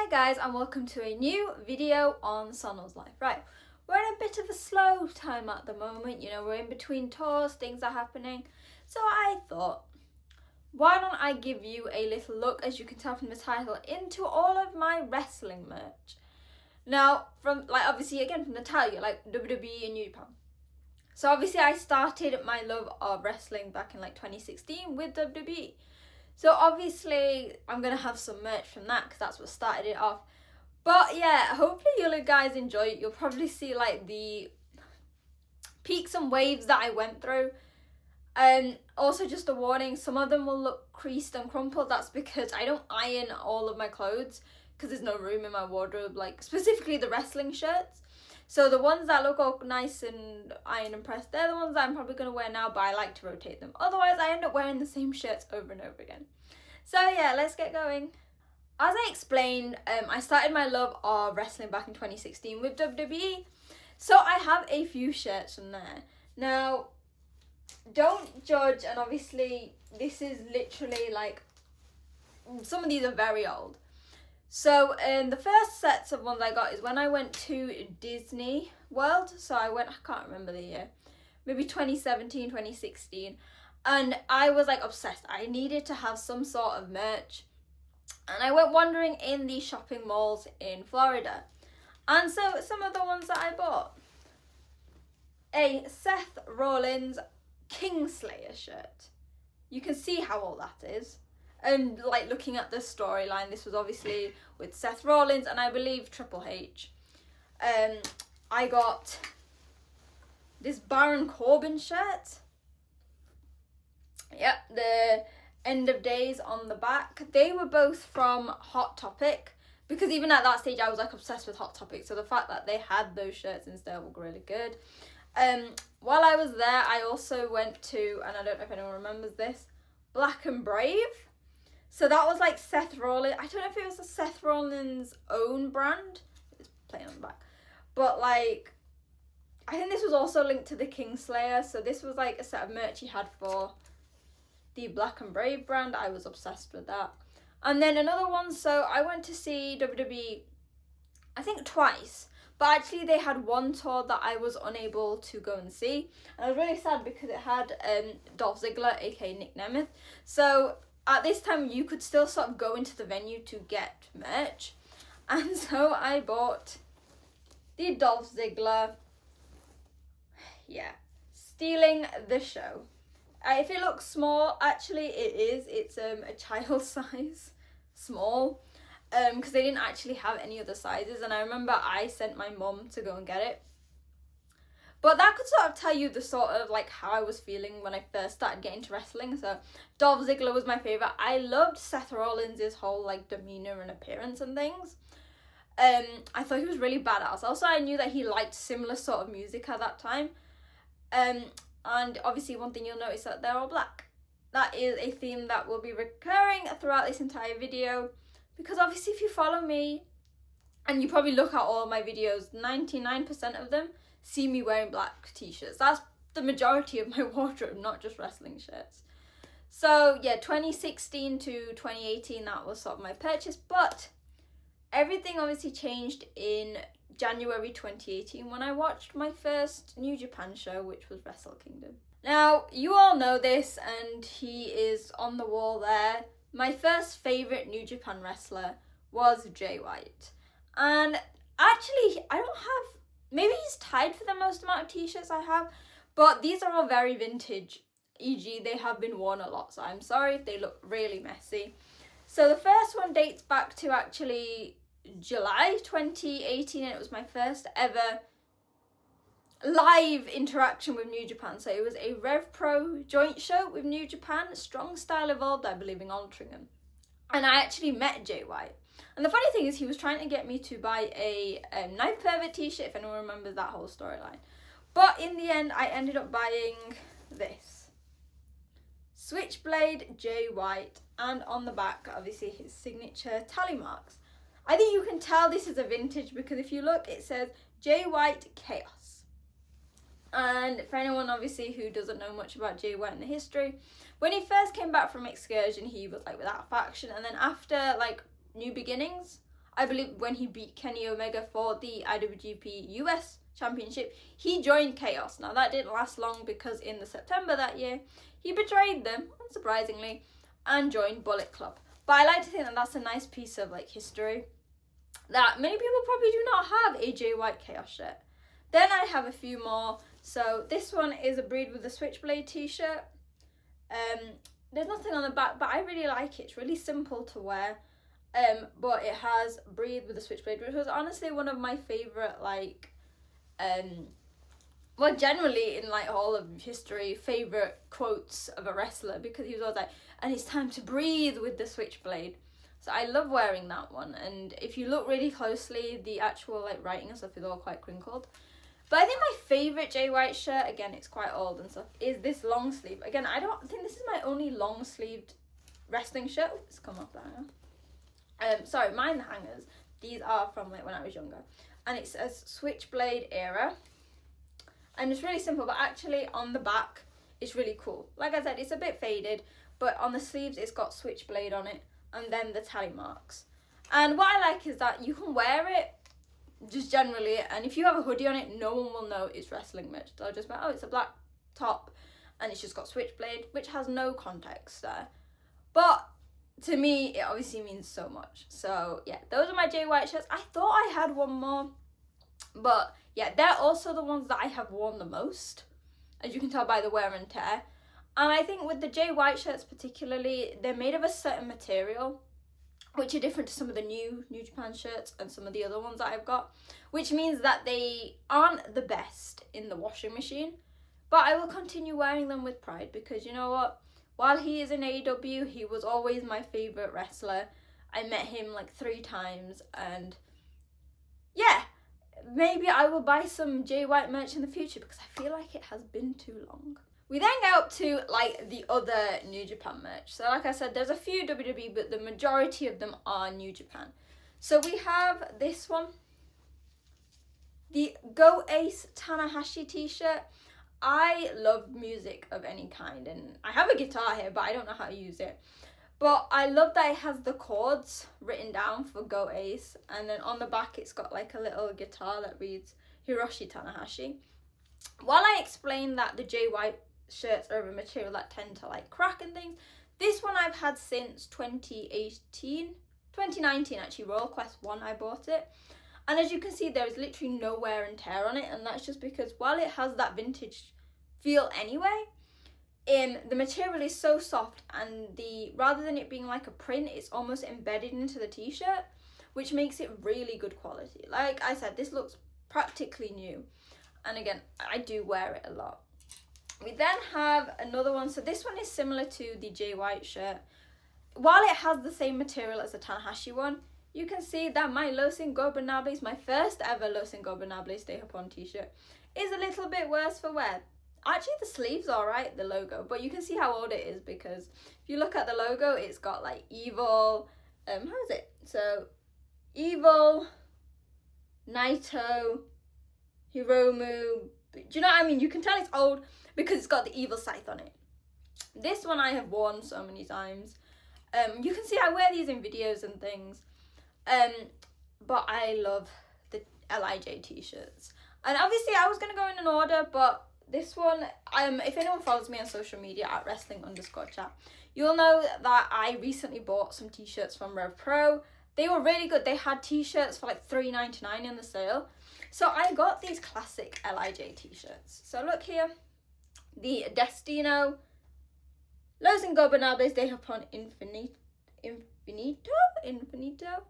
Hi guys, and welcome to a new video on Sonal's life. Right, we're in a bit of a slow time at the moment, we're in between tours, things are happening. So I thought, why don't I give you a little look, as you can tell from the title, into all of my wrestling merch. Now, obviously again from the title, you're like WWE and New Japan. So obviously I started my love of wrestling back in 2016 with WWE. So obviously I'm going to have some merch from that because that's what started it off. But yeah, hopefully you guys enjoy it. You'll probably see the peaks and waves that I went through. And also just a warning, some of them will look creased and crumpled. That's because I don't iron all of my clothes because there's no room in my wardrobe, specifically the wrestling shirts. So the ones that look all nice and iron and pressed, they're the ones that I'm probably going to wear now, but I like to rotate them. Otherwise, I end up wearing the same shirts over and over again. So yeah, let's get going. As I explained, I started my love of wrestling back in 2016 with WWE. So I have a few shirts from there. Now, don't judge, and obviously this is literally some of these are very old. So the first sets of ones I got is when I went to Disney World. So I can't remember the year, maybe 2017, 2016. And I was obsessed. I needed to have some sort of merch. And I went wandering in the shopping malls in Florida. And so some of the ones that I bought. A Seth Rollins Kingslayer shirt. You can see how old that is. And looking at the storyline, this was obviously with Seth Rollins and I believe Triple H. I got this Baron Corbin shirt. Yep, the End of Days on the back. They were both from Hot Topic, because even at that stage I was obsessed with Hot Topic. So the fact that they had those shirts instead were really good. While I was there, I also went to, and I don't know if anyone remembers this, Black and Brave. So that was Seth Rollins. I don't know if it was a Seth Rollins' own brand. It's plain on the back. But I think this was also linked to the Kingslayer. So this was a set of merch he had for the Black and Brave brand. I was obsessed with that. And then another one, so I went to see WWE, I think twice. But actually they had one tour that I was unable to go and see. And I was really sad because it had Dolph Ziggler, aka Nick Nemeth. So at this time, you could still sort of go into the venue to get merch. And so I bought the Dolph Ziggler, stealing the show. If it looks small, actually it is. It's a child size, small, because they didn't actually have any other sizes. And I remember I sent my mum to go and get it. But that could sort of tell you the sort of how I was feeling when I first started getting into wrestling. So Dolph Ziggler was my favourite. I loved Seth Rollins' whole demeanour and appearance and things. I thought he was really badass. Also, I knew that he liked similar sort of music at that time. And obviously one thing you'll notice that they're all black. That is a theme that will be recurring throughout this entire video. Because obviously if you follow me, and you probably look at all my videos, 99% of them see me wearing black t-shirts. That's the majority of my wardrobe, not just wrestling shirts. So yeah, 2016 to 2018, that was sort of my purchase. But everything obviously changed in January 2018 when I watched my first New Japan show, which was Wrestle Kingdom. Now, you all know this, and he is on the wall there. My first favourite New Japan wrestler was Jay White. And actually, I don't have, maybe he's tied for the most amount of t-shirts I have, but these are all very vintage, e.g. they have been worn a lot, so I'm sorry if they look really messy. So the first one dates back to actually July 2018, and it was my first ever live interaction with New Japan. So it was a Rev Pro joint show with New Japan, Strong Style Evolved, I believe, in Altrincham. And I actually met Jay White. And the funny thing is, he was trying to get me to buy a Knife Pervert t-shirt, if anyone remembers that whole storyline. But in the end, I ended up buying this. Switchblade Jay White, and on the back, obviously, his signature tally marks. I think you can tell this is a vintage because if you look, it says Jay White Chaos. And for anyone, obviously, who doesn't know much about Jay White in the history, when he first came back from Excursion, he was without faction. And then after New Beginnings, I believe when he beat Kenny Omega for the IWGP US Championship, he joined Chaos. Now that didn't last long because in the September that year, he betrayed them, unsurprisingly, and joined Bullet Club. But I like to think that that's a nice piece of like history that many people probably do not have a Jay White Chaos shirt. Then I have a few more. So this one is a Breed with the Switchblade t-shirt. There's nothing on the back, but I really like it. It's really simple to wear. But it has Breathe with the Switchblade, which was honestly one of my favourite, like, well, generally in, like, all of history, favourite quotes of a wrestler, because he was always like, and it's time to breathe with the Switchblade. So I love wearing that one, and if you look really closely, the actual, like, writing and stuff is all quite crinkled. But I think my favourite Jay White shirt, again, it's quite old and stuff, is this long sleeve. Again, I don't think this is my only long sleeved wrestling shirt. Oh, it's come off there now. Sorry, mine the hangers. These are from like when I was younger, and it says Switchblade era, and it's really simple. But actually, on the back, it's really cool. Like I said, it's a bit faded, but on the sleeves, it's got Switchblade on it, and then the tally marks. And what I like is that you can wear it just generally, and if you have a hoodie on it, no one will know it's wrestling merch. They'll just be like, oh, it's a black top, and it's just got Switchblade, which has no context there. But to me, it obviously means so much. So yeah, those are my Jay White shirts. I thought I had one more, but yeah, they're also the ones that I have worn the most, as you can tell by the wear and tear. And I think with the Jay White shirts particularly, they're made of a certain material, which are different to some of the new New Japan shirts and some of the other ones that I've got, which means that they aren't the best in the washing machine, but I will continue wearing them with pride, because you know what? While he is in AEW, he was always my favourite wrestler. I met him like 3 times, and yeah, maybe I will buy some Jay White merch in the future, because I feel like it has been too long. We then go up to like the other New Japan merch. So like I said, there's a few WWE, but the majority of them are New Japan. So we have this one, the Go Ace Tanahashi t-shirt. I love music of any kind, and I have a guitar here, but I don't know how to use it. But I love that it has the chords written down for Go Ace, and then on the back it's got like a little guitar that reads Hiroshi Tanahashi. While I explain that the Jay White shirts are of a material that tend to like crack and things, this one I've had since 2019 actually, Royal Quest 1 I bought it. And as you can see, there is literally no wear and tear on it, and that's just because while it has that vintage feel anyway, the material is so soft, and rather than it being like a print, it's almost embedded into the t-shirt, which makes it really good quality. Like I said, this looks practically new, and again, I do wear it a lot. We then have another one. So this one is similar to the Jay White shirt. While it has the same material as the Tanahashi one, you can see that my Los Ingobernables, my first ever Los Ingobernables Stay Upon t-shirt, is a little bit worse for wear. Actually, the sleeve's alright, the logo, but you can see how old it is, because if you look at the logo, it's got like Evil, how is it? So, Evil, Naito, Hiromu. Do you know what I mean? You can tell it's old because it's got the Evil scythe on it. This one I have worn so many times. You can see I wear these in videos and things. But I love the LIJ t-shirts. And obviously I was going to go in an order, but this one, if anyone follows me on social media at wrestling_chat, you'll know that I recently bought some t-shirts from Rev Pro. They were really good. They had t-shirts for like $3.99 in the sale. So I got these classic LIJ t-shirts. So look here, the Destino Los Ingobernables de Japón Infinito.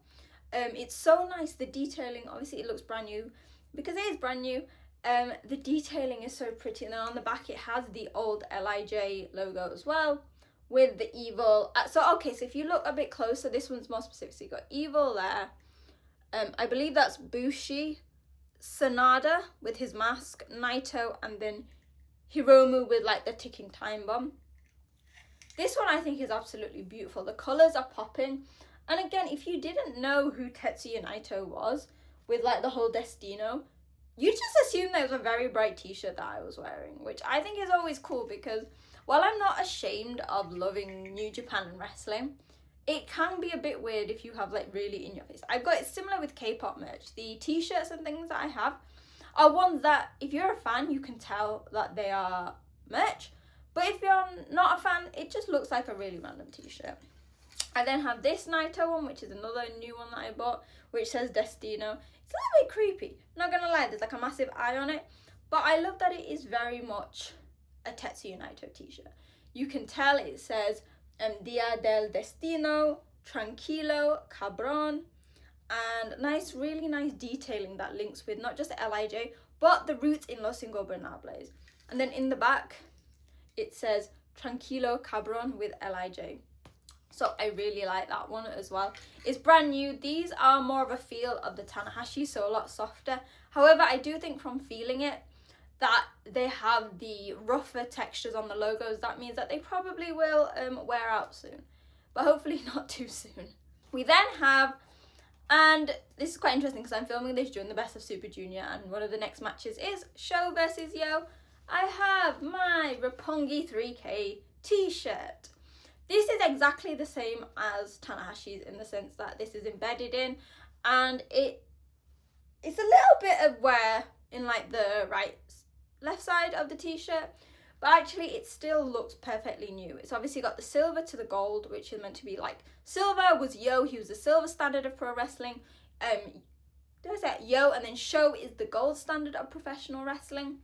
It's so nice. The detailing, obviously it looks brand new because it is brand new. The detailing is so pretty, and then on the back it has the old LIJ logo as well with the Evil. So if you look a bit closer, this one's more specific. So you got Evil there. I believe that's Bushi, Sanada with his mask, Naito, and then Hiromu with like the ticking time bomb. This one I think is absolutely beautiful. The colours are popping. And again, if you didn't know who Tetsuya Naito was, with like the whole Destino, you just assume that it was a very bright t-shirt that I was wearing, which I think is always cool, because while I'm not ashamed of loving New Japan and wrestling, it can be a bit weird if you have like really in your face. I've got it similar with K-pop merch. The t-shirts and things that I have are ones that if you're a fan, you can tell that they are merch. But if you're not a fan, it just looks like a really random t-shirt. I then have this Naito one, which is another new one that I bought, which says Destino. It's a little bit creepy, not gonna lie, there's like a massive eye on it. But I love that it is very much a Tetsuya Naito t-shirt. You can tell it says Dia del Destino, Tranquilo, Cabron, and really nice detailing that links with not just LIJ, but the roots in Los Ingobernables. And then in the back, it says Tranquilo Cabron with LIJ. So I really like that one as well. It's brand new. These are more of a feel of the Tanahashi, so a lot softer. However, I do think from feeling it that they have the rougher textures on the logos. That means that they probably will wear out soon, but hopefully not too soon. We then have, and this is quite interesting because I'm filming this during the Best of Super Junior, and one of the next matches is Sho versus Yo. I have my Roppongi 3K t-shirt. This is exactly the same as Tanahashi's in the sense that this is embedded in, and it's a little bit of wear in like the left side of the t-shirt, but actually it still looks perfectly new. It's obviously got the silver to the gold, which is meant to be like, silver was Yo, he was the silver standard of pro wrestling. Did I say Yo, and then Sho is the gold standard of professional wrestling.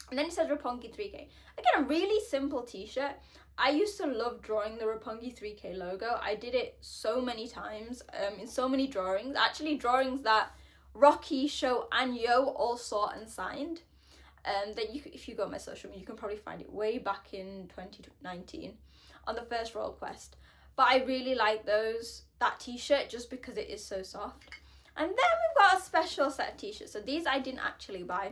And then it says Roppongi 3K. Again, a really simple t-shirt. I used to love drawing the Roppongi 3K logo. I did it so many times in so many drawings. Actually, drawings that Rocky, Sho, and Yo all saw and signed. That if you go on my social media, you can probably find it way back in 2019 on the first Royal Quest. But I really like that t-shirt just because it is so soft. And then we've got a special set of t-shirts. So these I didn't actually buy.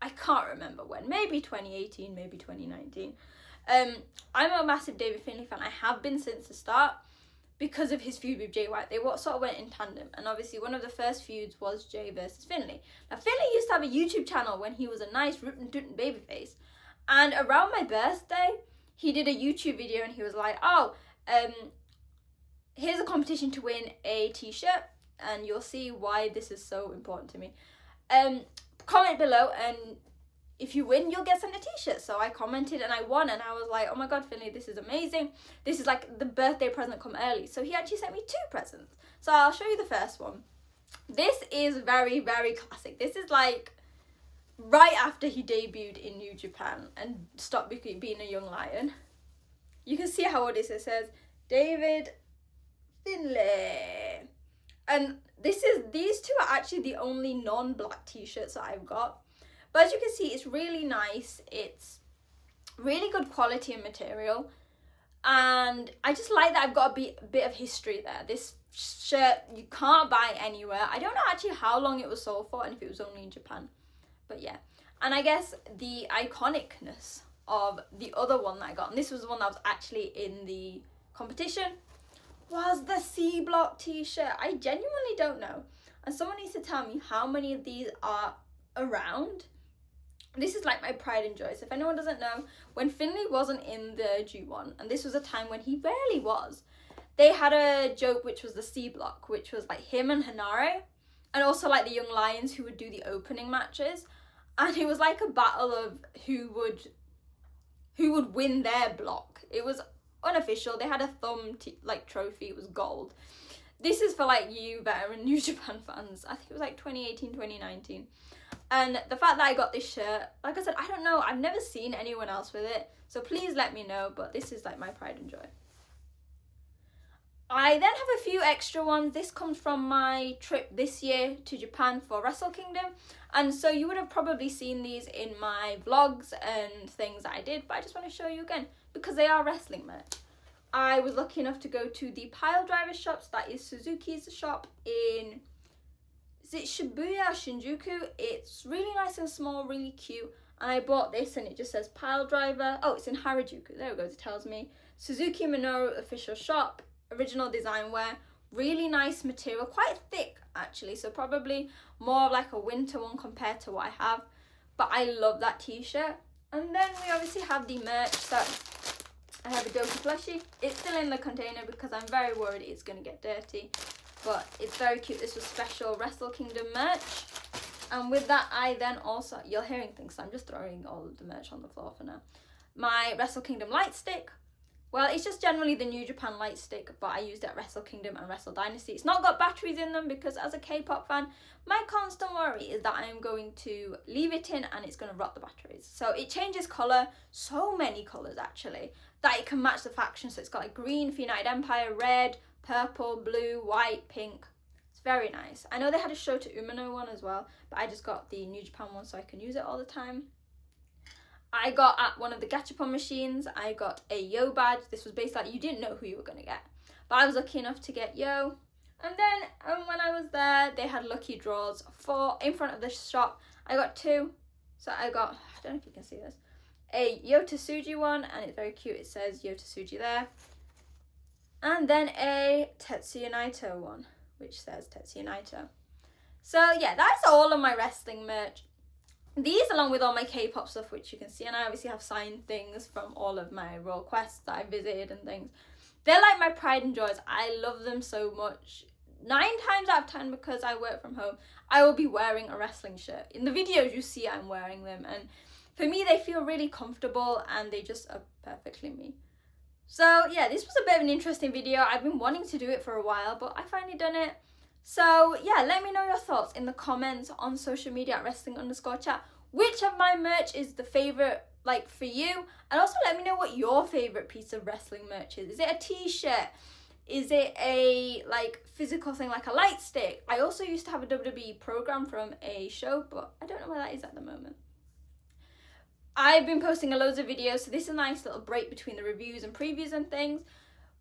I can't remember when. Maybe 2018, maybe 2019. I'm a massive David Finley fan. I have been since the start because of his feud with Jay White. They sort of went in tandem, and obviously one of the first feuds was Jay versus Finley. Now Finley used to have a YouTube channel when he was a nice rootin' tootin' babyface, and around my birthday he did a YouTube video and he was like, here's a competition to win a t-shirt, and you'll see why this is so important to me. Comment below, and if you win, you'll get sent a t-shirt. So I commented and I won, and I was like, oh my god, Finley, this is amazing. This is like the birthday present come early. So he actually sent me 2 presents. So I'll show you the first one. This is very, very classic. This is like right after he debuted in New Japan and stopped being a young lion. You can see how old it is. It says David Finley. And these two are actually the only non-black t-shirts that I've got. But as you can see, it's really nice. It's really good quality and material. And I just like that I've got a bit of history there. This shirt you can't buy anywhere. I don't know actually how long it was sold for and if it was only in Japan. But yeah. And I guess the iconicness of the other one that I got, and this was the one that was actually in the competition, was the C Block t-shirt. I genuinely don't know. And someone needs to tell me how many of these are around. This is like my pride and joy. So if anyone doesn't know, when Finley wasn't in the G1, and this was a time when he barely was, they had a joke which was the C Block, which was like him and Hanare, and also like the Young Lions who would do the opening matches. And it was like a battle of who would win their block. It was unofficial. They had a thumb trophy. It was gold. This is for like you veteran New Japan fans. I think it was like 2018, 2019. And the fact that I got this shirt, like I said, I don't know. I've never seen anyone else with it. So please let me know. But this is like my pride and joy. I then have a few extra ones. This comes from my trip this year to Japan for Wrestle Kingdom. And so you would have probably seen these in my vlogs and things that I did. But I just want to show you again because they are wrestling merch. I was lucky enough to go to the Pile Driver shops. That is Suzuki's shop in, is it Shibuya, Shinjuku? It's really nice and small, really cute. And I bought this and it just says Pile Driver. Oh, it's in Harajuku. There it goes. It tells me Suzuki Minoru official shop. Original design wear. Really nice material. Quite thick actually. So probably more of like a winter one compared to what I have. But I love that t-shirt. And then we obviously have the merch. So I have a Doki plushie. It's still in the container because I'm very worried it's going to get dirty. But it's very cute. This was special Wrestle Kingdom merch. And with that, I then also... You're hearing things, so I'm just throwing all of the merch on the floor for now. My Wrestle Kingdom light stick. Well, it's just generally the New Japan light stick, but I used it at Wrestle Kingdom and Wrestle Dynasty. It's not got batteries in them because as a K-pop fan, my constant worry is that I am going to leave it in and it's going to rot the batteries. So it changes colour, so many colours actually, that it can match the faction. So it's got like green for United Empire, red, purple, blue, white, pink. It's very nice. I know they had a Show to Umino one as well, but I just got the New Japan one so I can use it all the time. I got at one of the gachapon machines, I got a Yo badge. This was basically like you didn't know who you were going to get. But I was lucky enough to get Yo. And then when I was there, they had lucky draws for in front of the shop. I got 2. So I got, I don't know if you can see this, a Yo Tsuji one, and it's very cute. It says Yo Tsuji there. And then a Tetsuya Naito one, which says Tetsuya Naito. So yeah, that's all of my wrestling merch. These, along with all my K-pop stuff, which you can see, and I obviously have signed things from all of my Royal Quests that I visited and things. They're like my pride and joys. I love them so much. 9 times out of 10, because I work from home, I will be wearing a wrestling shirt. In the videos, you see I'm wearing them, and for me, they feel really comfortable, and they just are perfectly me. So yeah, this was a bit of an interesting video. I've been wanting to do it for a while, but I finally done it. So yeah, let me know your thoughts in the comments on social media at wrestling_chat. Which of my merch is the favourite, like, for you? And also let me know what your favourite piece of wrestling merch is. Is it a t-shirt? Is it a, like, physical thing like a light stick? I also used to have a WWE program from a show, but I don't know where that is at the moment. I've been posting loads of videos, so this is a nice little break between the reviews and previews and things.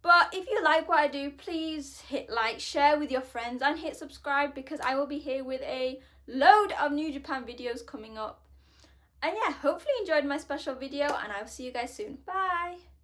But if you like what I do, please hit like, share with your friends, and hit subscribe, because I will be here with a load of New Japan videos coming up. And yeah, hopefully you enjoyed my special video, and I will see you guys soon. Bye!